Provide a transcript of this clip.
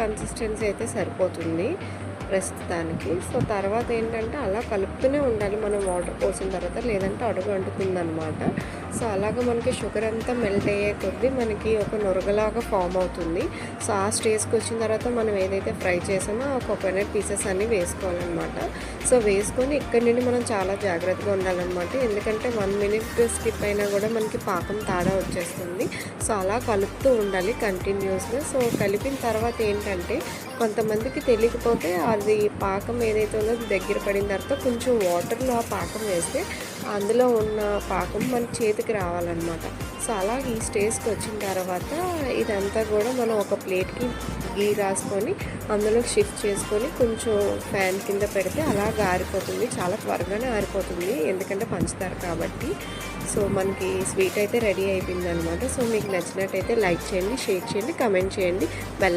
Consistency అయితే సరిపోతుంది ప్రస్తుతానికి. సో తర్వాత ఏంటంటే అలా కలుపుతూనే ఉండాలి మనం వాటర్ పోసిన తర్వాత, లేదంటే అడుగు అంటుతుందనమాట. సో అలాగ మనకి షుగర్ అంతా మెల్ట్ అయ్యే కొద్దీ మనకి ఒక నురగలాగా ఫామ్ అవుతుంది. సో ఆ స్టేజ్కి వచ్చిన తర్వాత మనం ఏదైతే ఫ్రై చేసామో ఆ కోకోనట్ పీసెస్ అన్నీ వేసుకోవాలన్నమాట. సో వేసుకొని ఇక్కడి నుండి మనం చాలా జాగ్రత్తగా ఉండాలన్నమాట. ఎందుకంటే 1 మినిట్ స్కిప్ అయినా కూడా మనకి పాకం తాడా వచ్చేస్తుంది. సో అలా కలుపుతూ ఉండాలి కంటిన్యూస్గా. సో కలిపిన తర్వాత ఏంటంటే కొంతమందికి తెలియకపోతే అది పాకం ఏదైతే ఉందో అది దగ్గర పడిన తర్వాత కొంచెం వాటర్లో ఆ పాకం వేస్తే అందులో ఉన్న పాకం మన చేతికి రావాలన్నమాట. సో అలా ఈ స్టేజ్కి వచ్చిన తర్వాత ఇదంతా కూడా మనం ఒక ప్లేట్కి గీ రాసుకొని అందులో షిఫ్ట్ చేసుకొని కొంచెం ఫ్యాన్ కింద పెడితే అలాగ ఆరిపోతుంది. చాలా త్వరగానే ఆరిపోతుంది ఎందుకంటే పంచుతార కాబట్టి. సో మనకి స్వీట్ అయితే రెడీ అయిపోయింది అనమాట. సో మీకు నచ్చినట్టయితే లైక్ చేయండి, షేర్ చేయండి, కమెంట్ చేయండి, బెల్